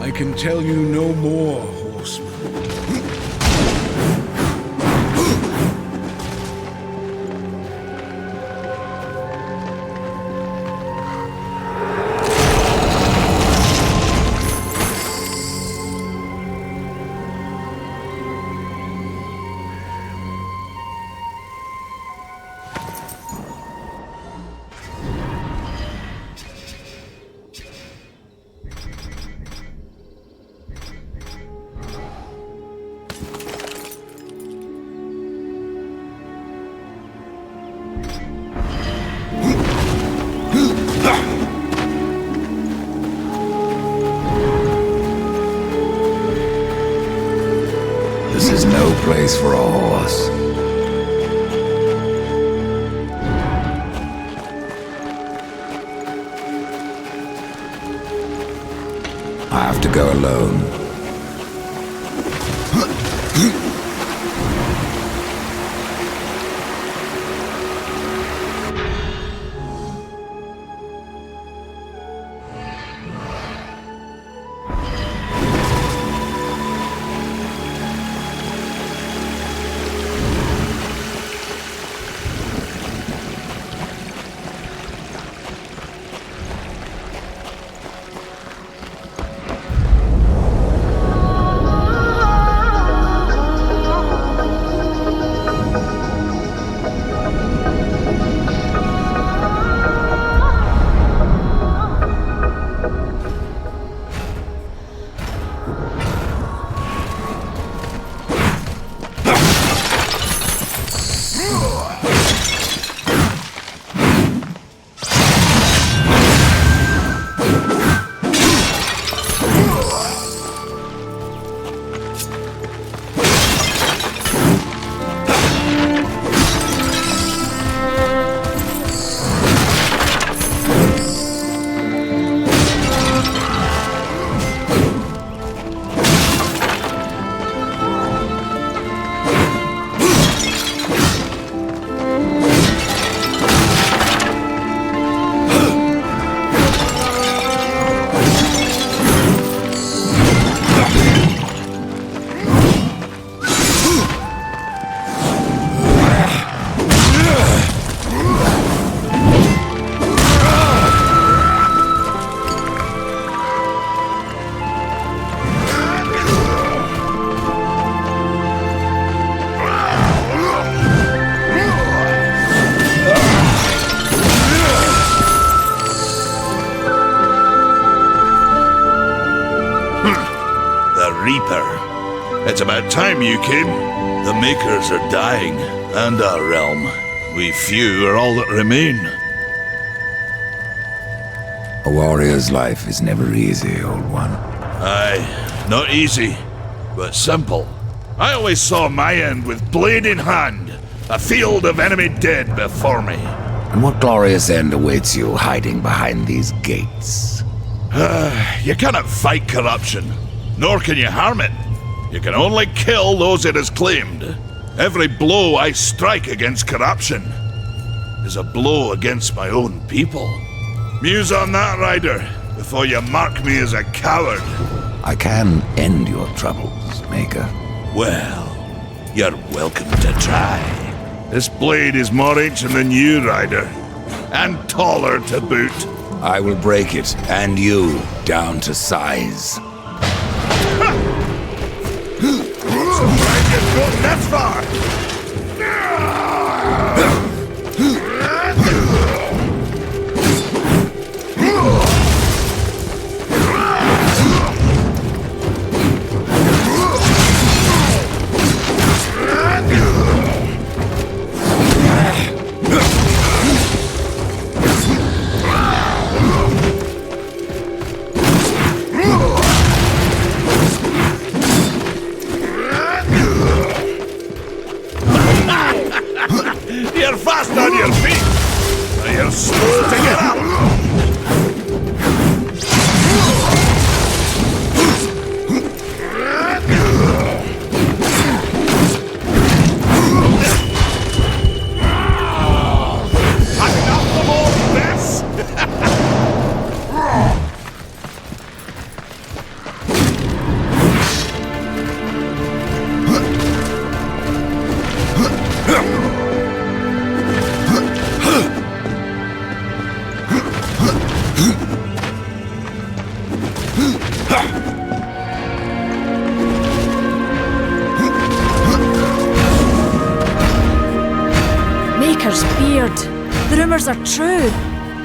I can tell you no more, horseman. This is no place for a horse. I have to go alone. It's about time you came. The Makers are dying, and our realm. We few are all that remain. A warrior's life is never easy, old one. Aye, not easy, but simple. I always saw my end with blade in hand, a field of enemy dead before me. And what glorious end awaits you hiding behind these gates? You cannot fight corruption, nor can you harm it. You can only kill those it has claimed. Every blow I strike against corruption is a blow against my own people. Muse on that, Ryder, before you mark me as a coward. I can end your troubles, Maker. Well, you're welcome to try. This blade is more ancient than you, Ryder, and taller to boot. I will break it, and you, down to size. Surprised you've gotten that far! The rumors are true.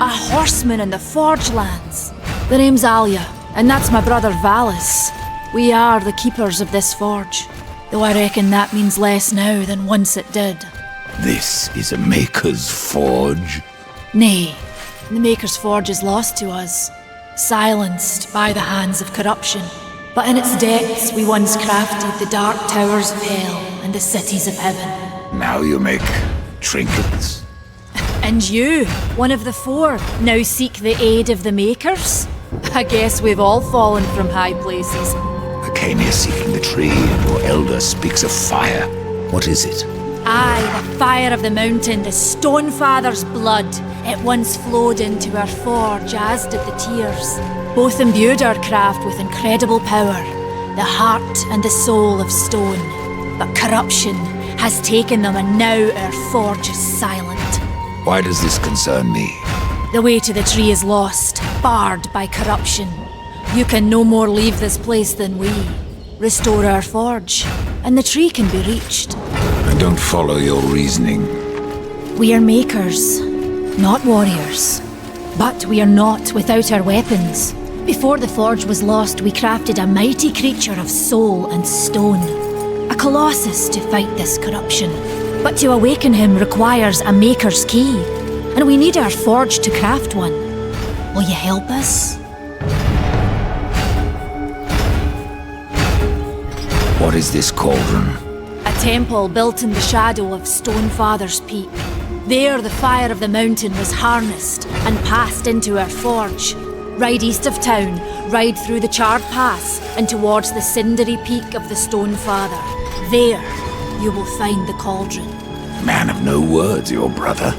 A horseman in the Forge lands. The name's Alia, and that's my brother Valis. We are the keepers of this forge, though I reckon that means less now than once it did. This is a Maker's Forge? Nay, the Maker's Forge is lost to us, silenced by the hands of corruption. But in its depths we once crafted the dark towers of hell and the cities of heaven. Now you make trinkets? And you, one of the four, now seek the aid of the Makers? I guess we've all fallen from high places. I came here seeking the tree, and your elder speaks of fire. What is it? Aye, the fire of the mountain, the Stonefather's blood. It once flowed into our forge, as did the tears. Both imbued our craft with incredible power, the heart and the soul of stone. But corruption has taken them, and now our forge is silent. Why does this concern me? The way to the tree is lost, barred by corruption. You can no more leave this place than we. Restore our forge, and the tree can be reached. I don't follow your reasoning. We are makers, not warriors. But we are not without our weapons. Before the forge was lost, we crafted a mighty creature of soul and stone. A colossus to fight this corruption. But to awaken him requires a maker's key. And we need our forge to craft one. Will you help us? What is this cauldron? A temple built in the shadow of Stonefather's Peak. There the fire of the mountain was harnessed and passed into our forge. Ride east of town, ride through the charred pass and towards the cindery peak of the Stonefather. There you will find the cauldron. Man of no words, your brother.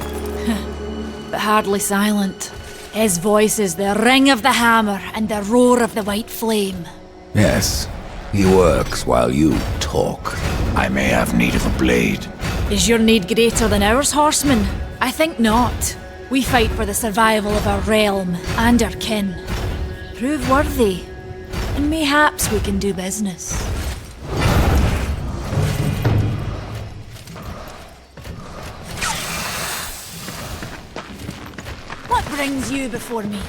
But hardly silent. His voice is the ring of the hammer and the roar of the white flame. Yes, he works while you talk. I may have need of a blade. Is your need greater than ours, horseman? I think not. We fight for the survival of our realm and our kin. Prove worthy, and mayhaps we can do business. What brings you before me?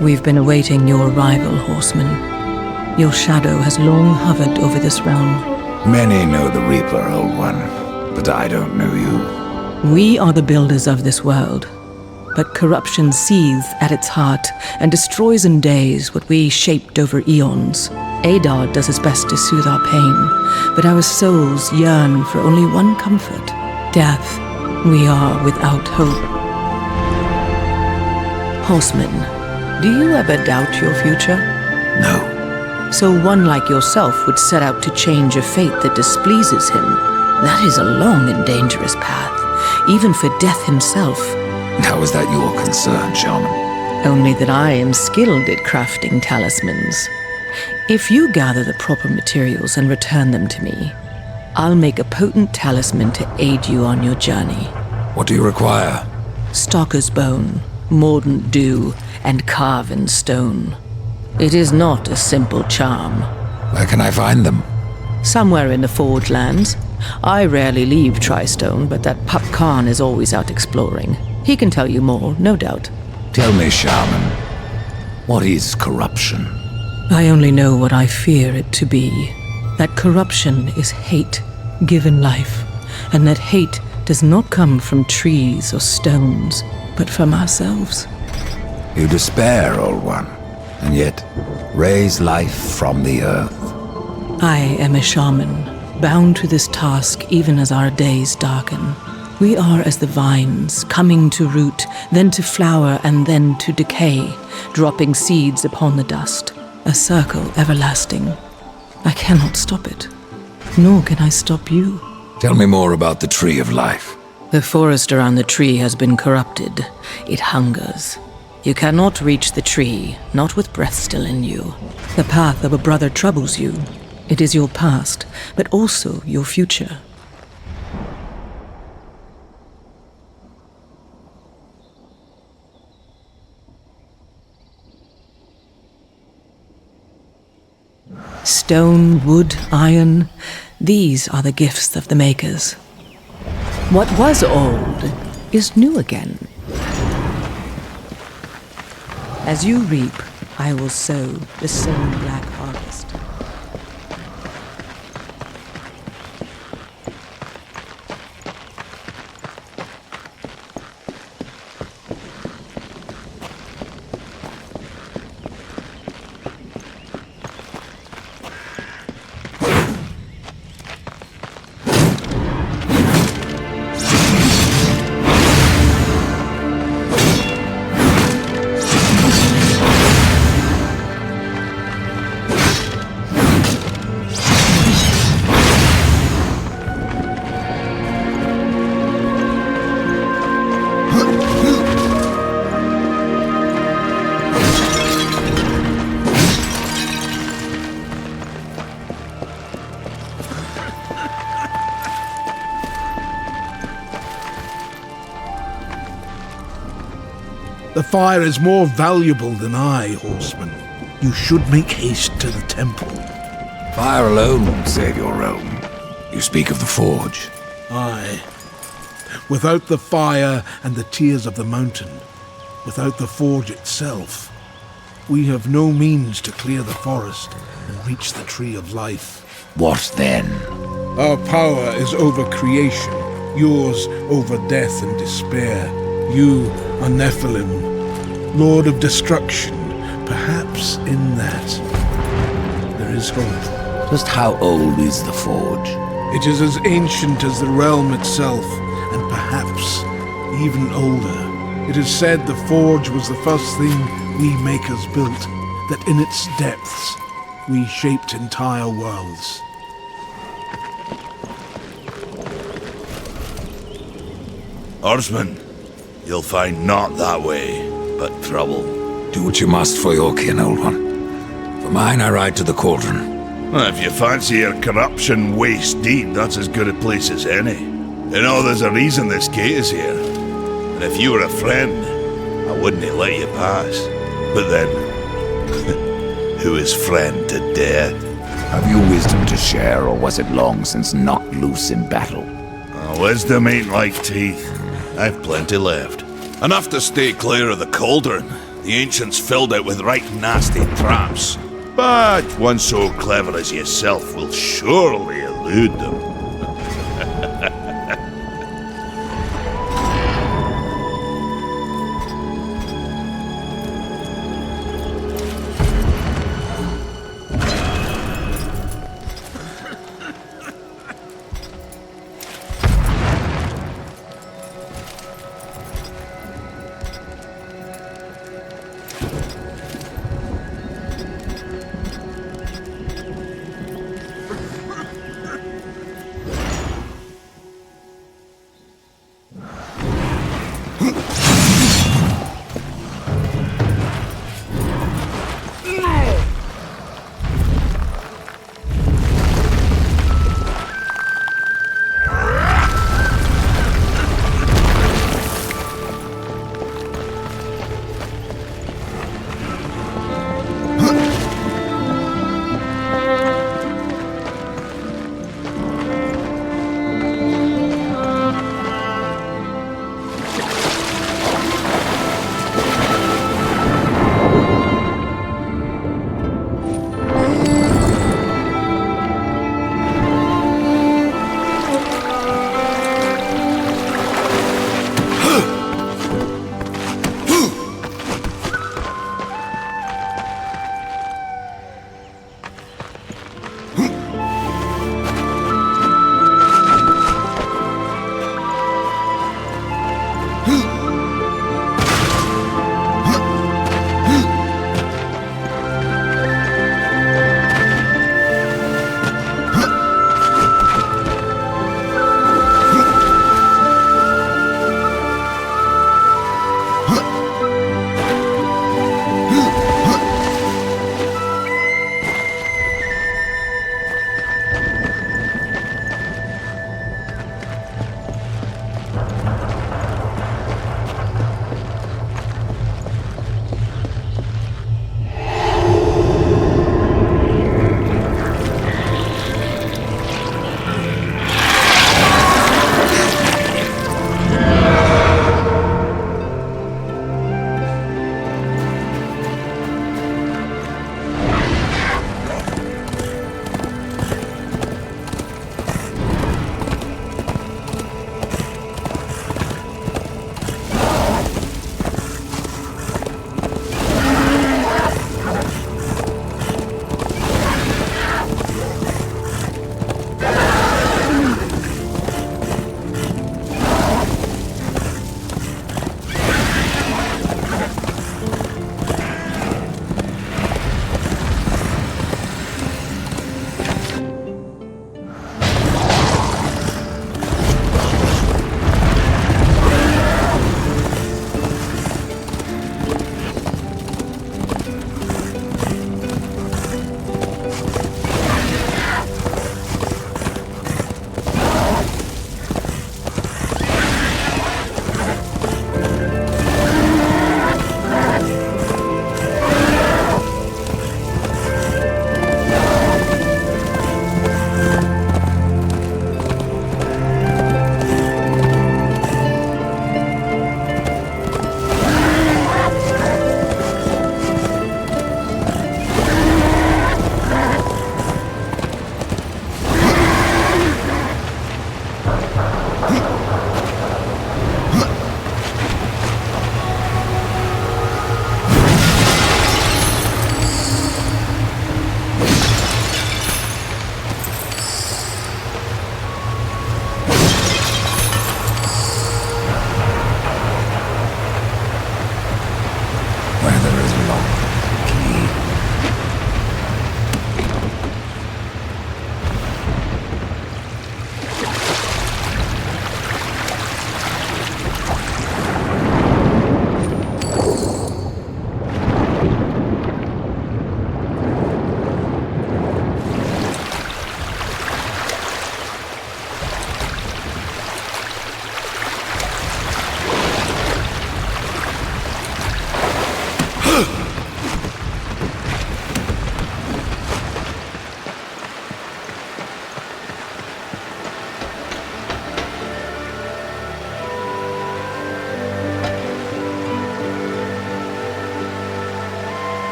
We've been awaiting your arrival, horseman. Your shadow has long hovered over this realm. Many know the Reaper, Old One, but I don't know you. We are the builders of this world, but corruption seethes at its heart and destroys in days what we shaped over eons. Adar does his best to soothe our pain, but our souls yearn for only one comfort: death. We are without hope. Horseman, do you ever doubt your future? No. So one like yourself would set out to change a fate that displeases him. That is a long and dangerous path, even for death himself. And how is that your concern, Shaman? Only that I am skilled at crafting talismans. If you gather the proper materials and return them to me, I'll make a potent talisman to aid you on your journey. What do you require? Stalker's bone, mordant dew, and carven stone. It is not a simple charm. Where can I find them? Somewhere in the Forge lands. I rarely leave Tristone, but that Pup Khan is always out exploring. He can tell you more, no doubt. Tell me, Shaman, what is corruption? I only know what I fear it to be. That corruption is hate, given life, and that hate does not come from trees or stones, but from ourselves. You despair, Old One, and yet raise life from the earth. I am a shaman, bound to this task even as our days darken. We are as the vines, coming to root, then to flower, and then to decay, dropping seeds upon the dust. A circle everlasting. I cannot stop it, nor can I stop you. Tell me more about the Tree of Life. The forest around the tree has been corrupted. It hungers. You cannot reach the tree, not with breath still in you. The path of a brother troubles you. It is your past, but also your future. Stone, wood, iron, these are the gifts of the makers. What was old is new again. As you reap, I will sow the same black harvest. The fire is more valuable than I, horseman. You should make haste to the temple. Fire alone won't save your realm. You speak of the forge. Aye. Without the fire and the tears of the mountain, without the forge itself, we have no means to clear the forest and reach the tree of life. What then? Our power is over creation, yours over death and despair. You are Nephilim, Lord of Destruction. Perhaps in that there is hope. Just how old is the forge? It is as ancient as the realm itself, and perhaps even older. It is said the forge was the first thing we makers built, that in its depths we shaped entire worlds. Horseman, you'll find not that way, but trouble. Do what you must for your kin, old one. For mine, I ride to the cauldron. Well, if you fancy your corruption waist deep, that's as good a place as any. You know, there's a reason this gate is here. And if you were a friend, I wouldn't have let you pass. But then, who is friend to dare? Have you wisdom to share, or was it long since knocked loose in battle? Wisdom ain't like teeth. I've plenty left. Enough to stay clear of the cauldron. The ancients filled it with right nasty traps. But one so clever as yourself will surely elude them.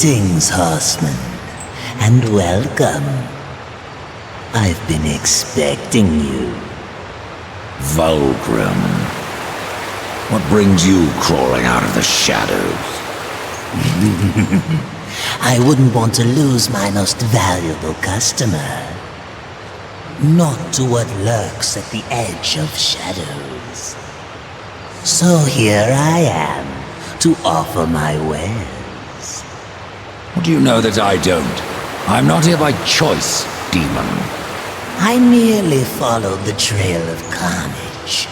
Greetings, horseman, and welcome. I've been expecting you. Vulgrim. What brings you crawling out of the shadows? I wouldn't want to lose my most valuable customer. Not to what lurks at the edge of shadows. So here I am, to offer my wares. What do you know that I don't? I'm not here by choice, demon. I merely followed the trail of carnage.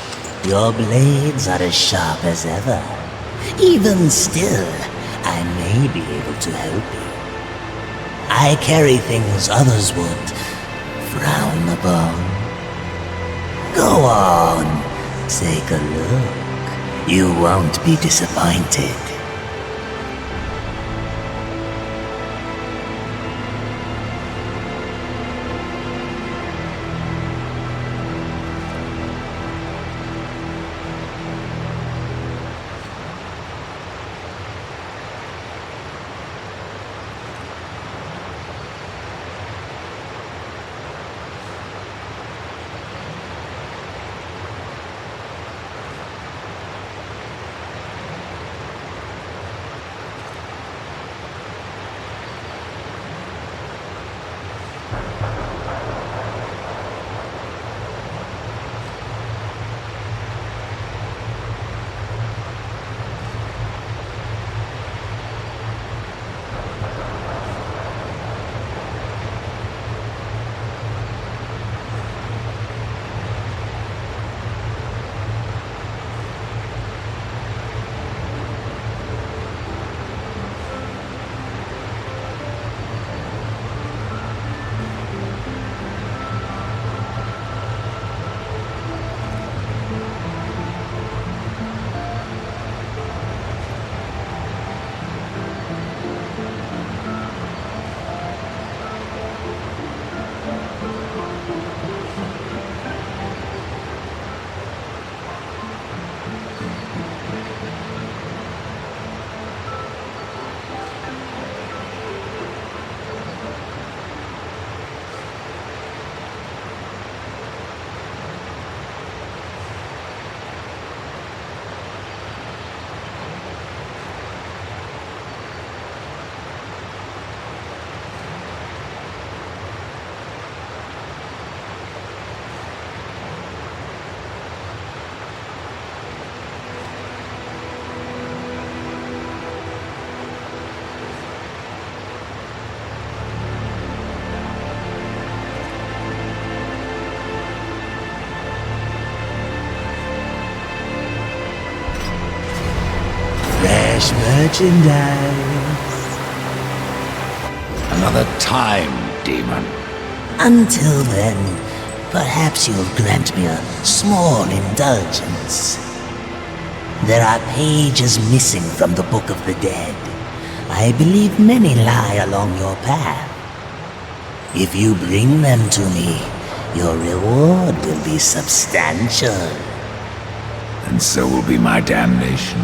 Your blades are as sharp as ever. Even still, I may be able to help you. I carry things others would frown upon. Go on, take a look. You won't be disappointed. Fresh merchandise. Another time, demon. Until then, perhaps you'll grant me a small indulgence. There are pages missing from the Book of the Dead. I believe many lie along your path. If you bring them to me, your reward will be substantial. And so will be my damnation.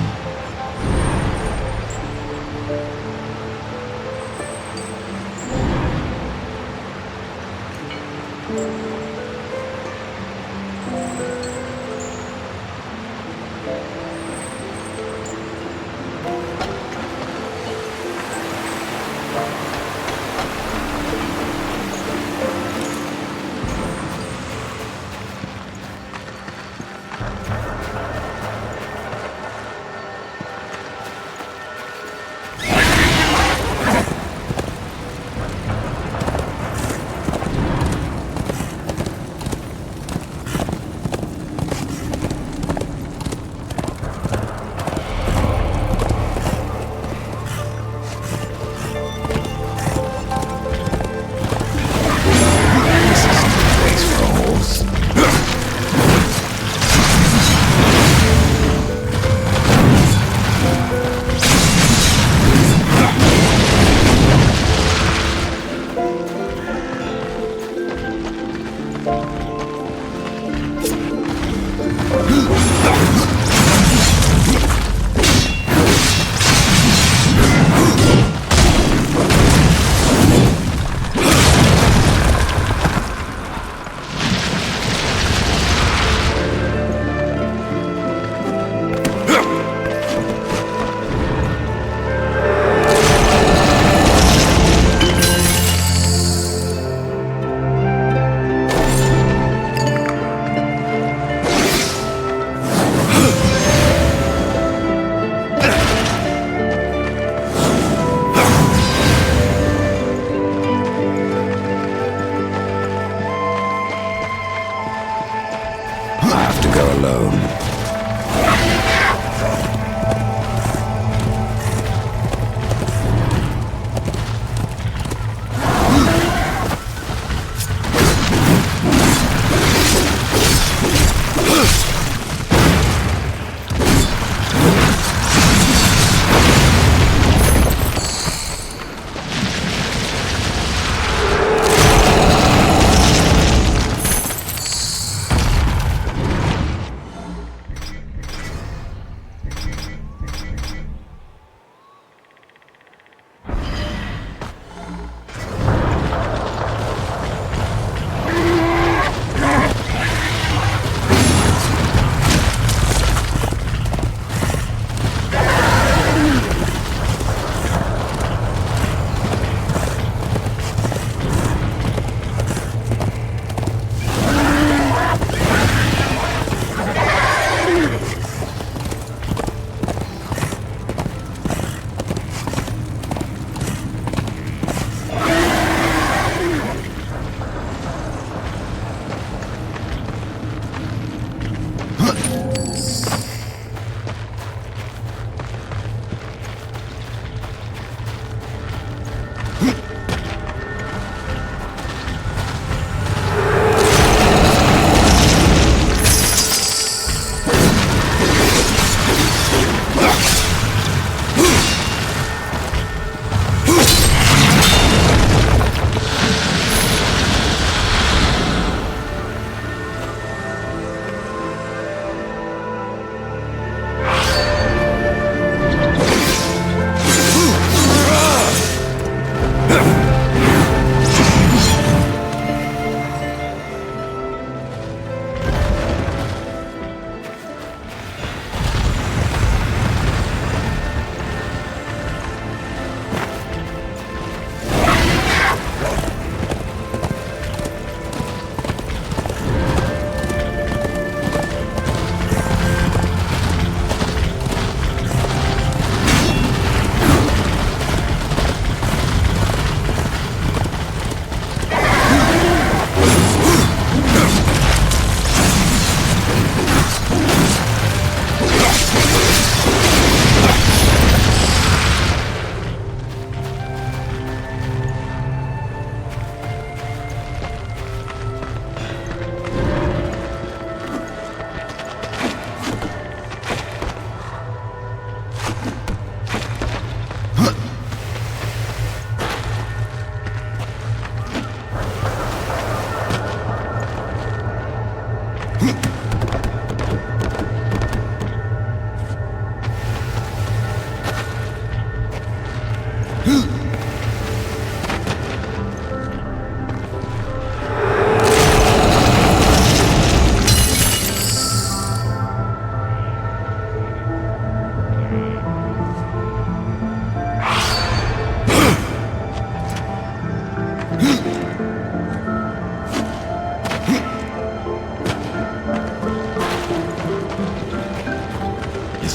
This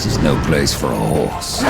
is no place for a horse.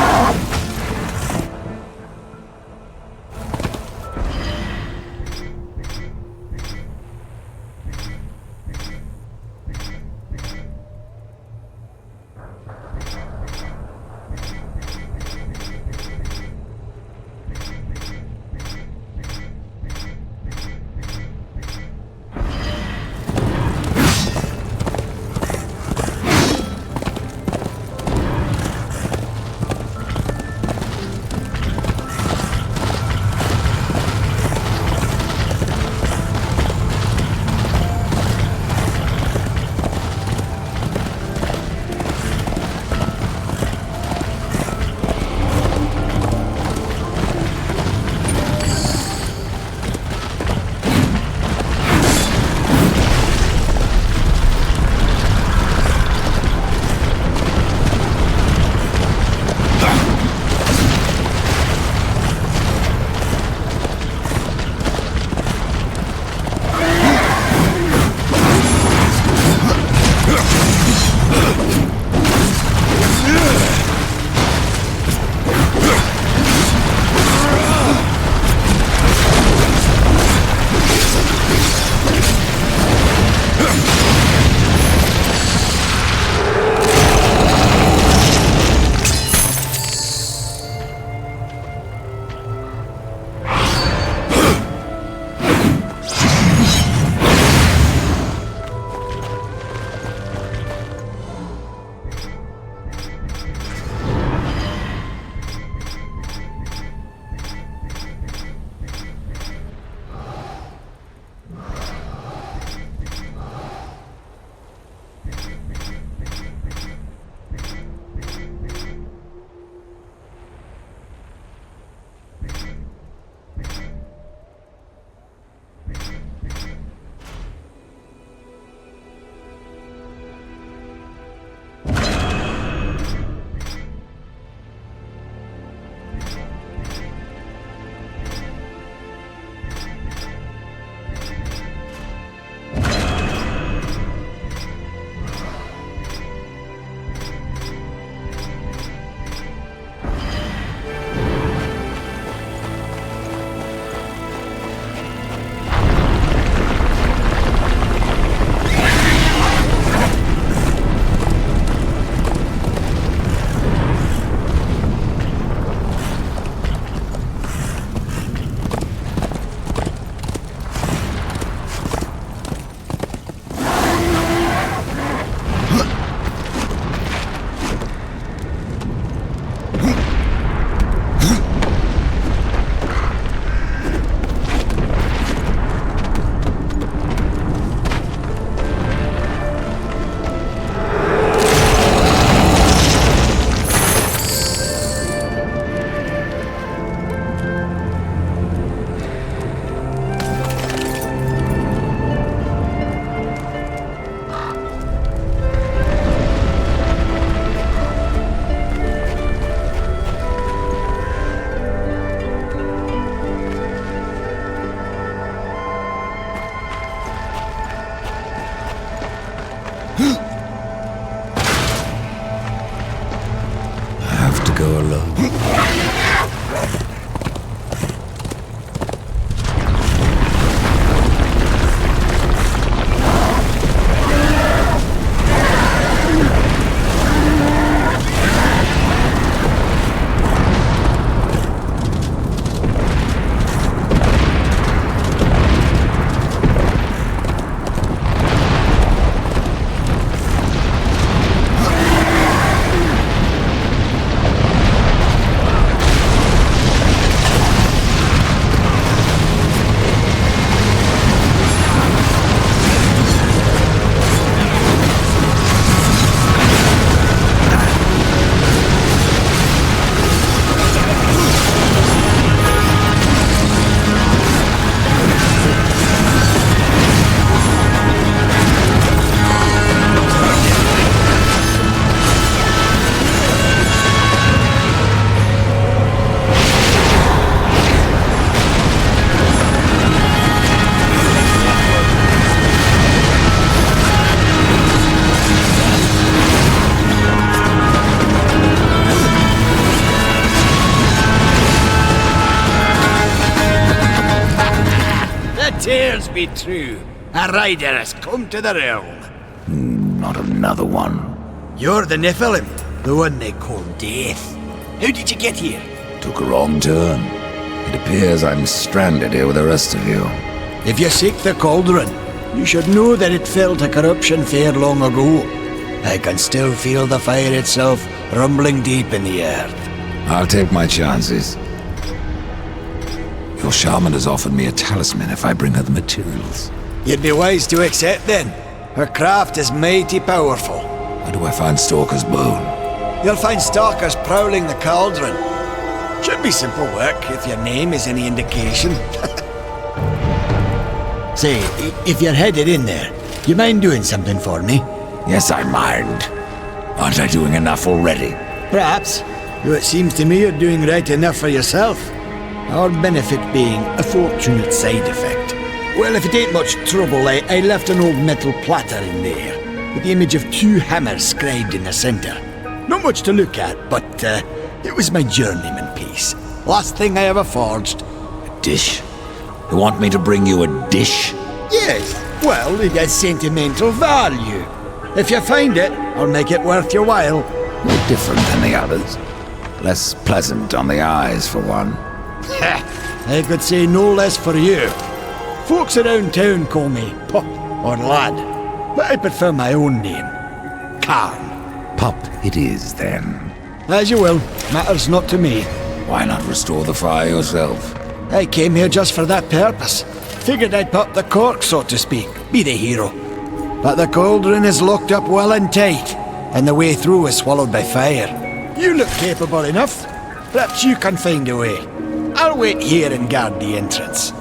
tales be true, a rider has come to the realm. Not another one. You're the Nephilim, the one they call Death. How did you get here? Took a wrong turn. It appears I'm stranded here with the rest of you. If you seek the cauldron, you should know that it fell to corruption fair long ago. I can still feel the fire itself rumbling deep in the earth. I'll take my chances. Your shaman has offered me a talisman if I bring her the materials. You'd be wise to accept then. Her craft is mighty powerful. Where do I find Stalker's bone? You'll find stalkers prowling the cauldron. Should be simple work if your name is any indication. Say, if you're headed in there, you mind doing something for me? Yes, I mind. Aren't I doing enough already? Perhaps. Though it seems to me you're doing right enough for yourself. Our benefit being a fortunate side effect. Well, if it ain't much trouble, I left an old metal platter in there, with the image of 2 hammers scribed in the centre. Not much to look at, but it was my journeyman piece. Last thing I ever forged. A dish? You want me to bring you a dish? Yes, well, it has sentimental value. If you find it, I'll make it worth your while. No different than the others. Less pleasant on the eyes, for one. I could say no less for you. Folks around town call me Pup or Lad, but I prefer my own name. Karn. Pup it is, then. As you will. Matters not to me. Why not restore the fire yourself? I came here just for that purpose. Figured I'd pop the cork, so to speak. Be the hero. But the cauldron is locked up well and tight, and the way through is swallowed by fire. You look capable enough. Perhaps you can find a way. I'll wait here and guard the entrance.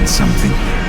learn something.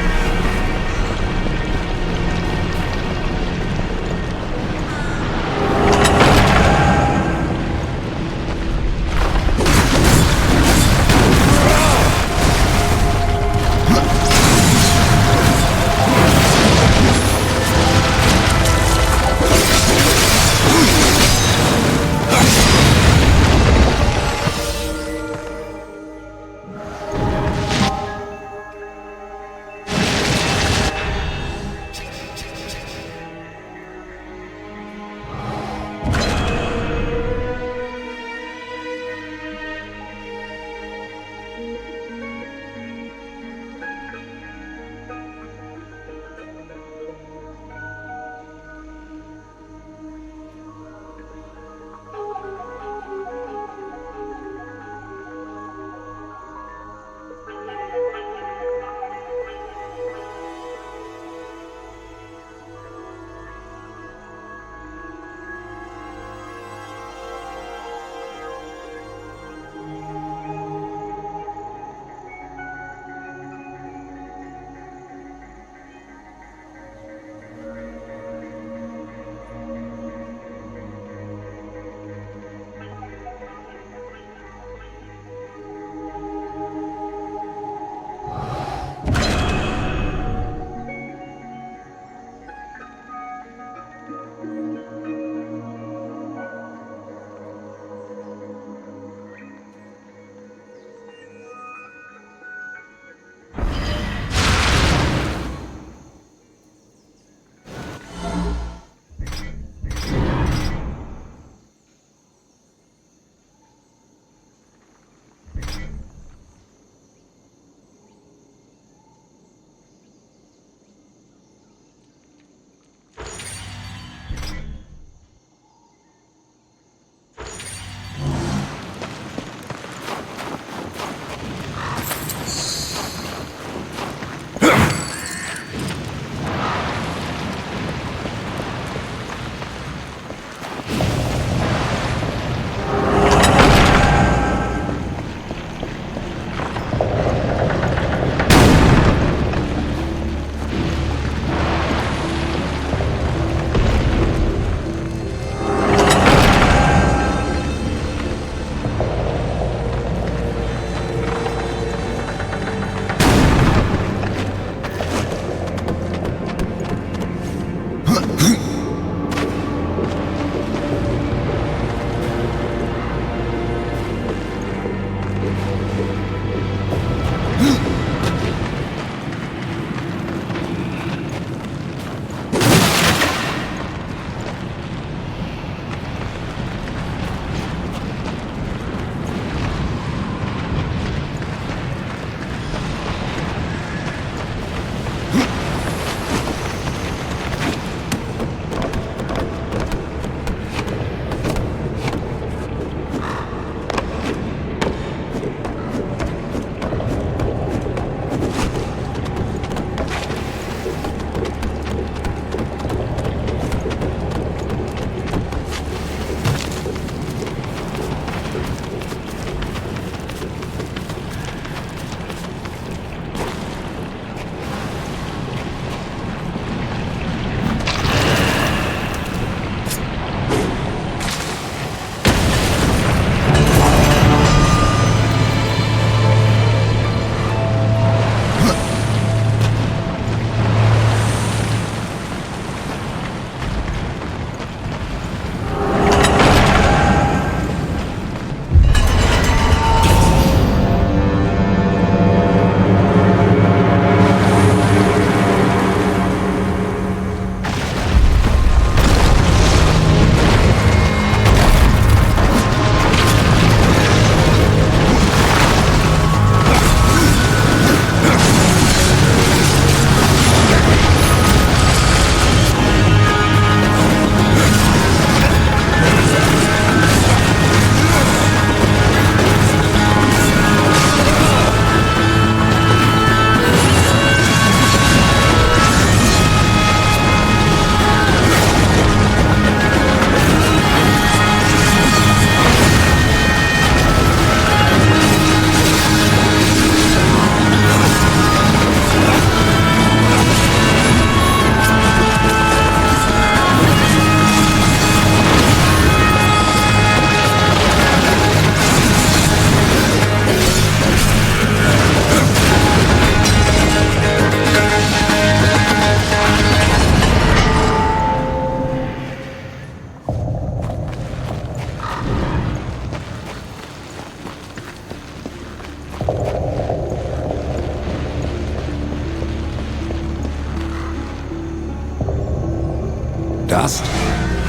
dust.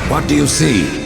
What do you see?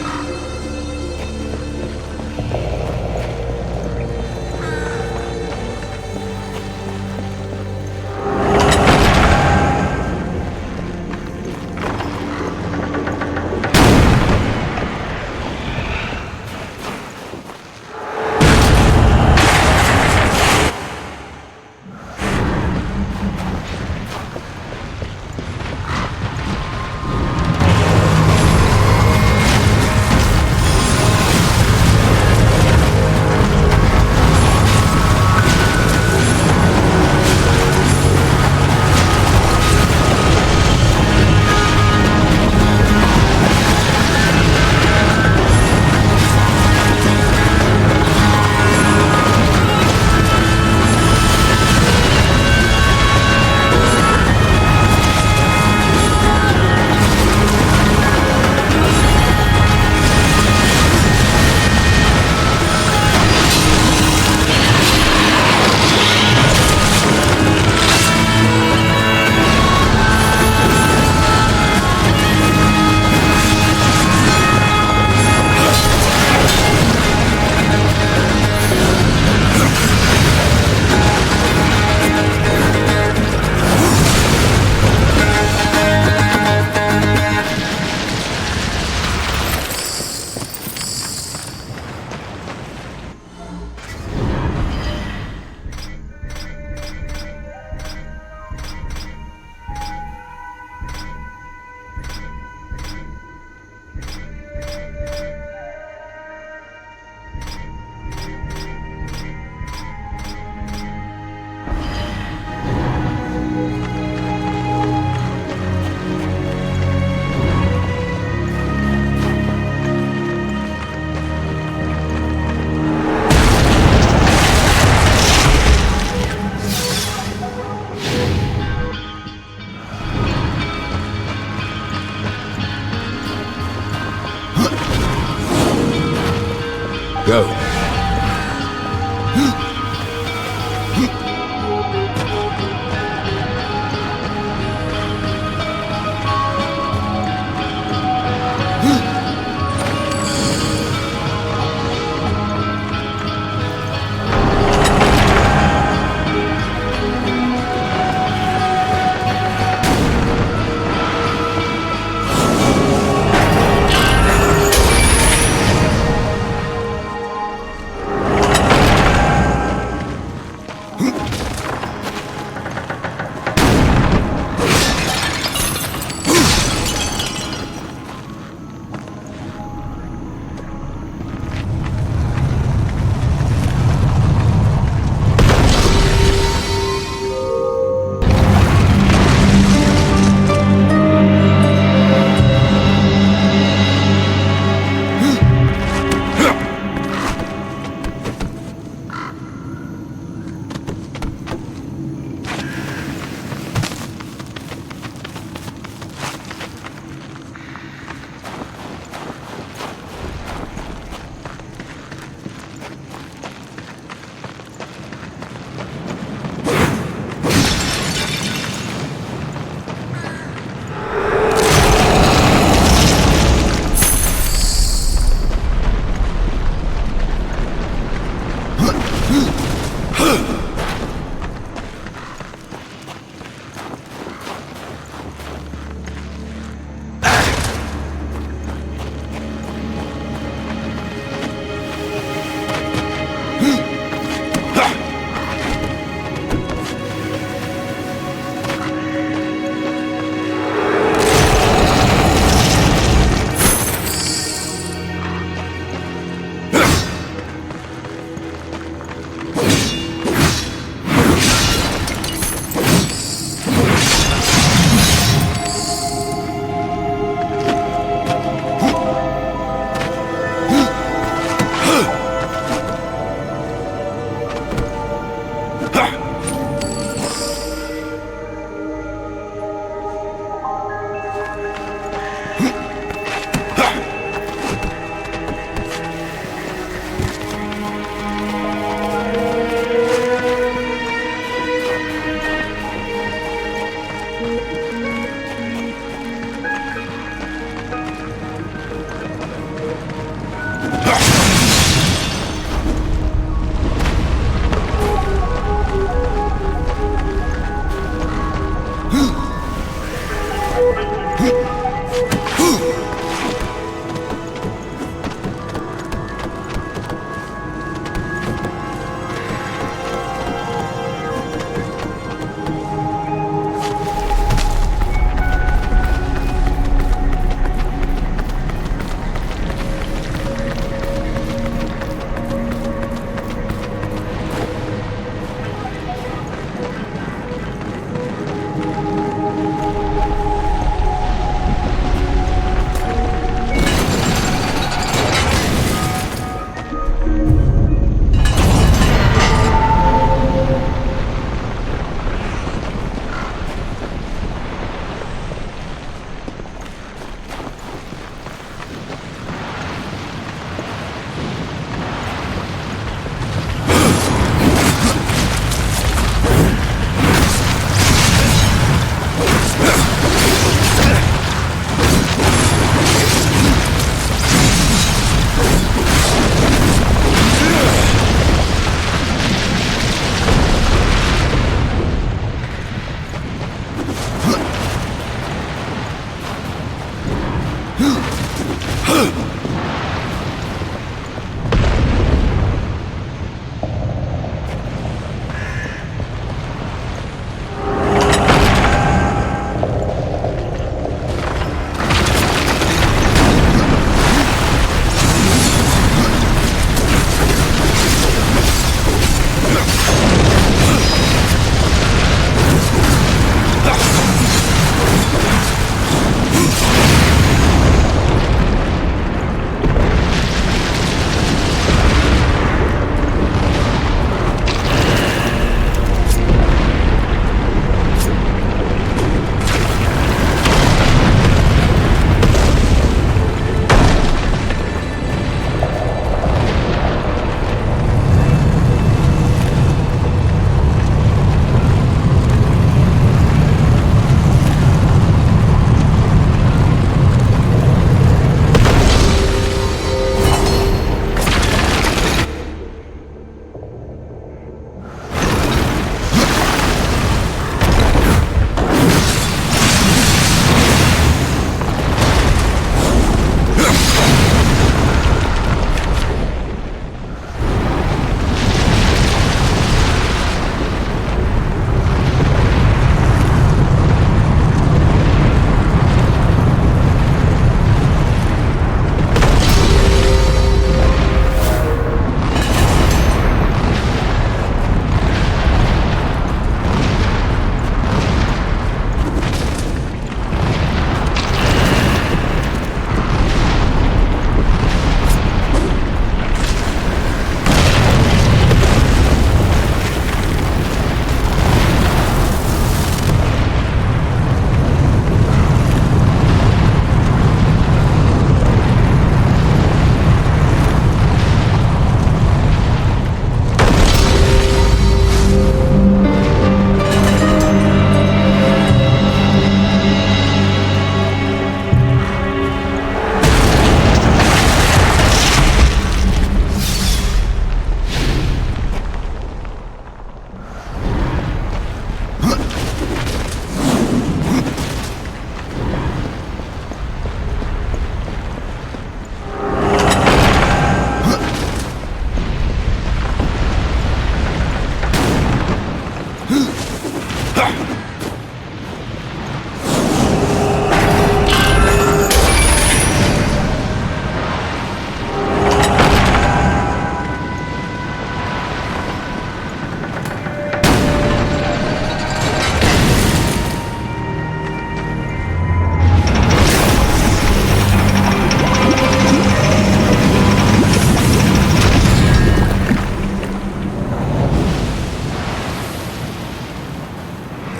Go.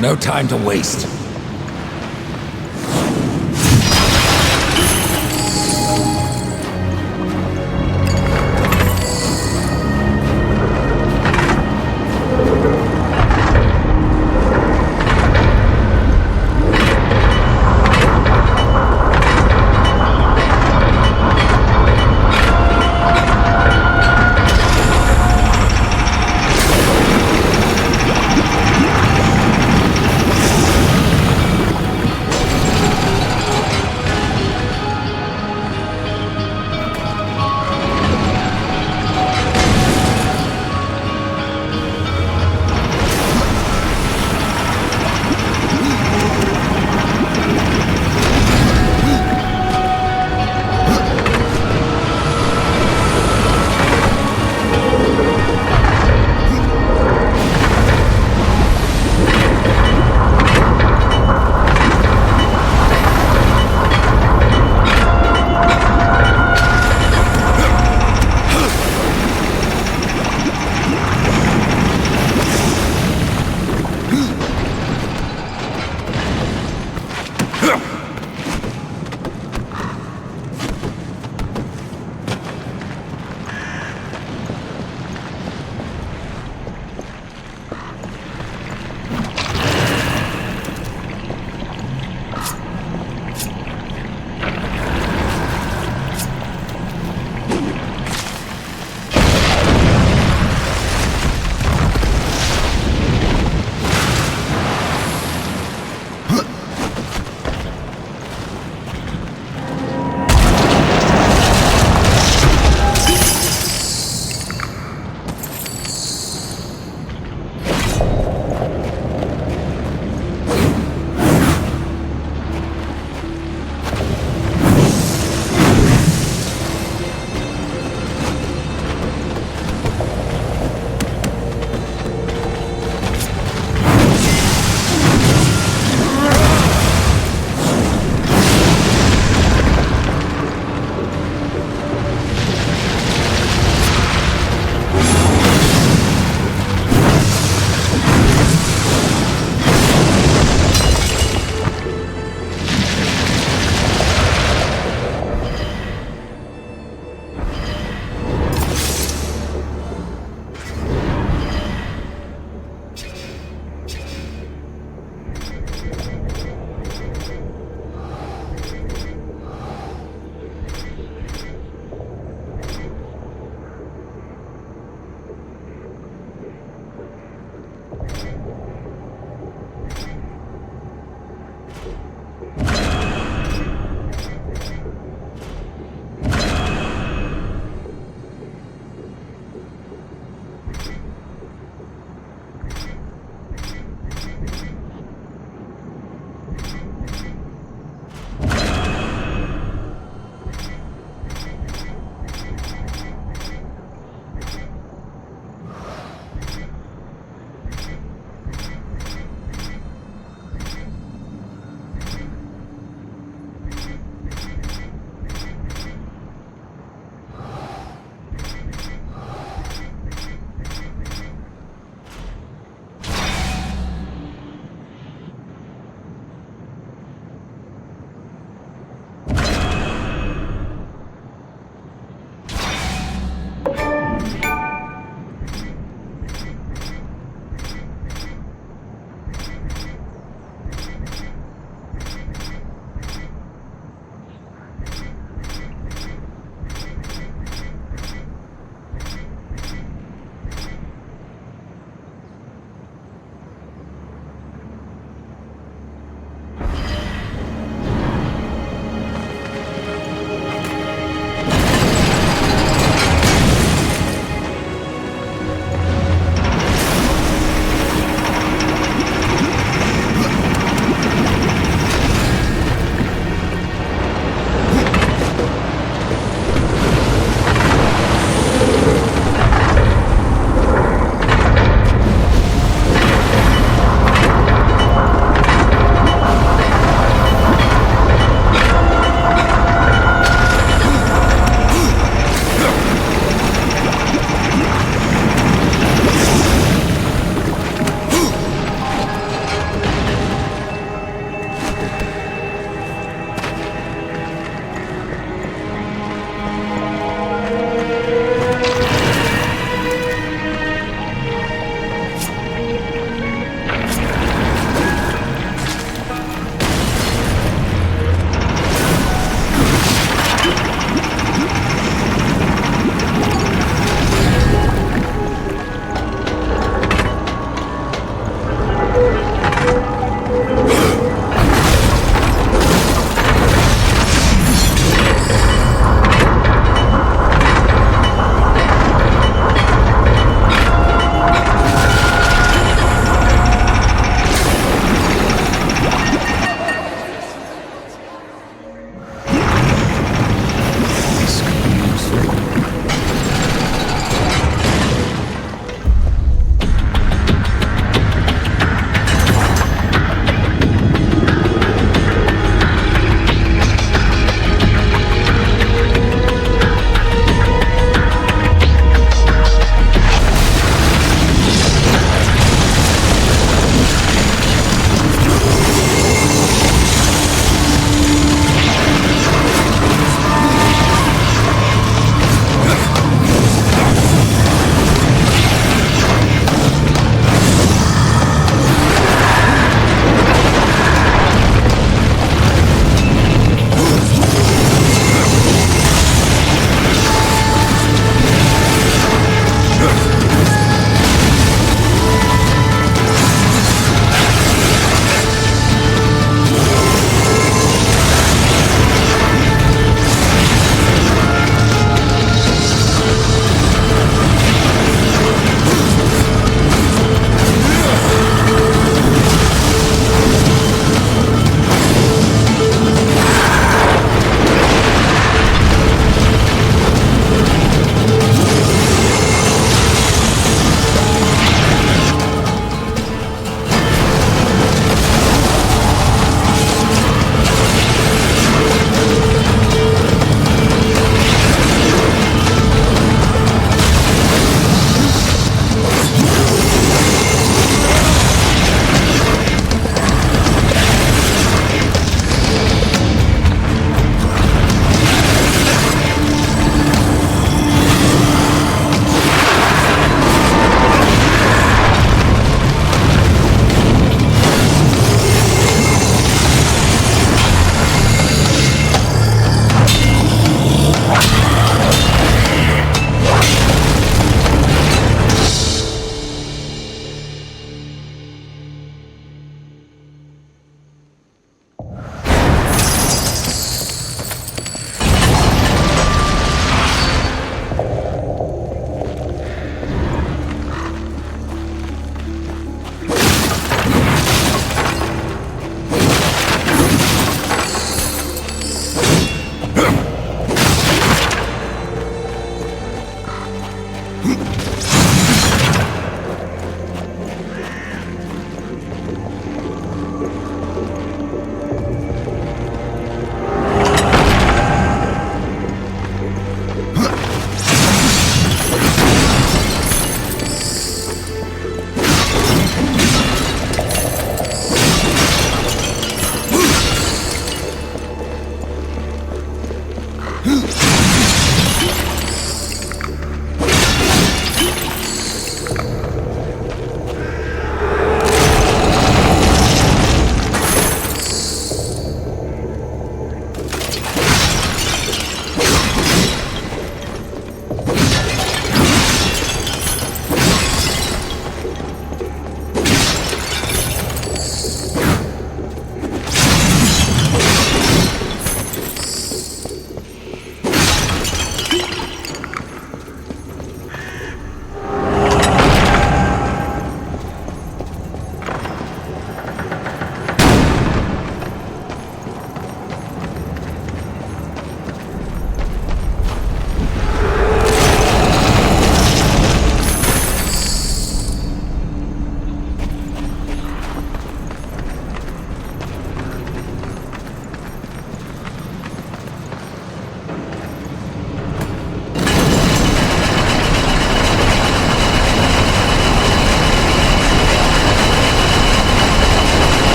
No time to waste.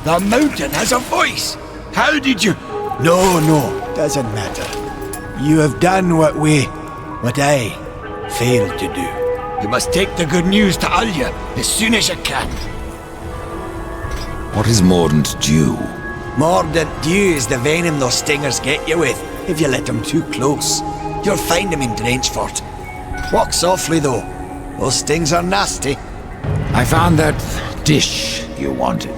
The mountain has a voice! How did you... No, doesn't matter. You have done what I failed to do. You must take the good news to Alya as soon as you can. What is mordant dew? Mordant dew is the venom those stingers get you with, if you let them too close. You'll find them in Drangeforth. Walk softly, though. Those stings are nasty. I found that dish you wanted.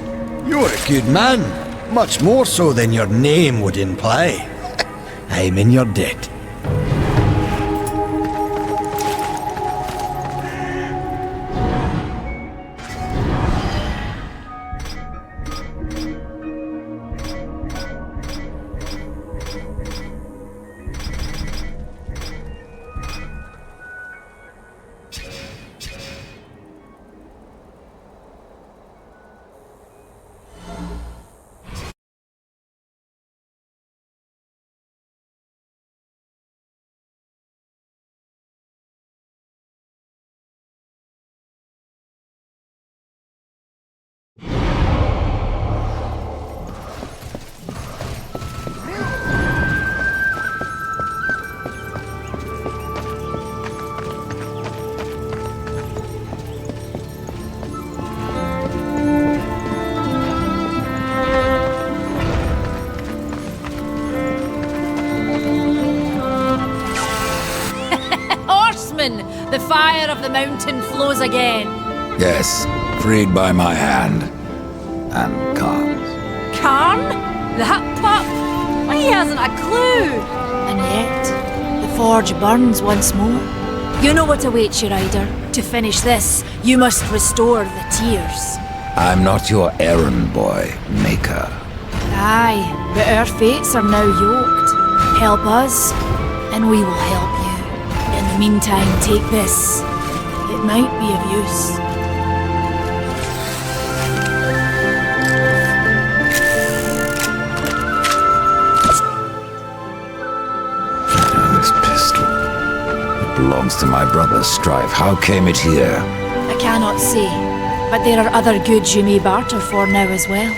You're a good man. Much more so than your name would imply. I'm in your debt. The fire of the mountain flows again. Yes, freed by my hand. And Khan's. Karn? That pup? He hasn't a clue. And yet, the forge burns once more. You know what awaits you, Ryder. To finish this, you must restore the tears. I'm not your errand boy, Maker. Aye, but our fates are now yoked. Help us, and we will help you. In the meantime, take this. It might be of use. This pistol. It belongs to my brother, Strife. How came it here? I cannot say, but there are other goods you may barter for now as well.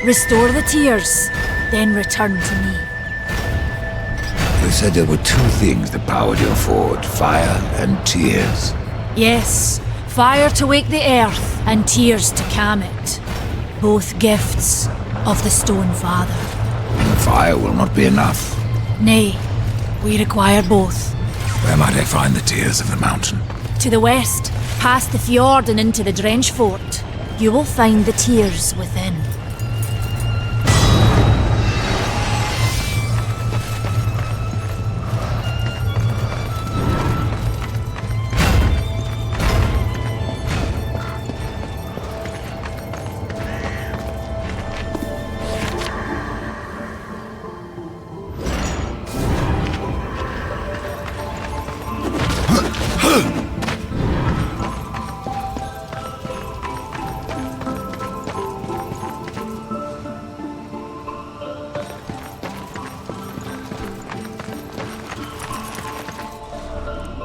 Restore the tears, then return to me. You said there were two things that powered your forge, fire and tears. Yes, fire to wake the earth, and tears to calm it. Both gifts of the Stone Father. And fire will not be enough. Nay, we require both. Where might I find the tears of the mountain? To the west, past the fjord and into the Drench Fort, you will find the tears within.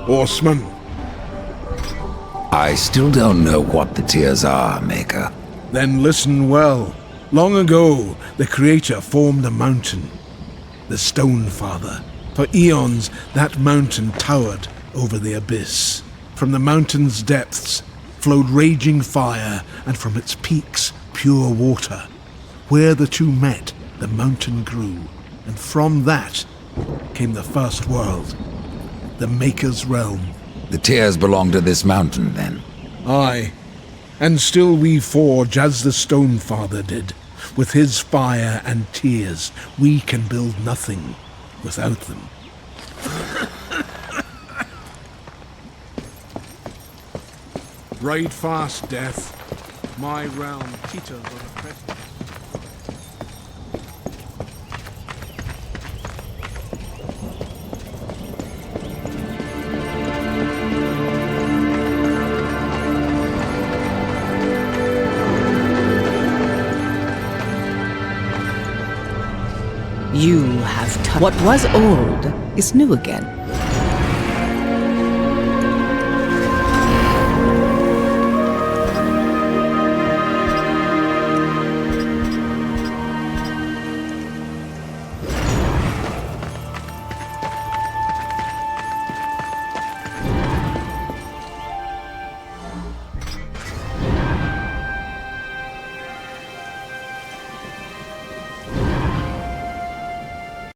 Horseman, I still don't know what the tears are, Maker. then listen well. Long ago, the Creator formed a mountain, the Stone Father. For eons, that mountain towered over the abyss. From the mountain's depths flowed raging fire, and from its peaks, pure water. Where the two met, the mountain grew, and from that came the first world, the Maker's realm. The tears belong to this mountain, then. Aye, and still we forge as the Stone Father did. With his fire and tears, we can build nothing without them. Ride fast, Death. My realm teeters on a precipice. You have what was old is new again.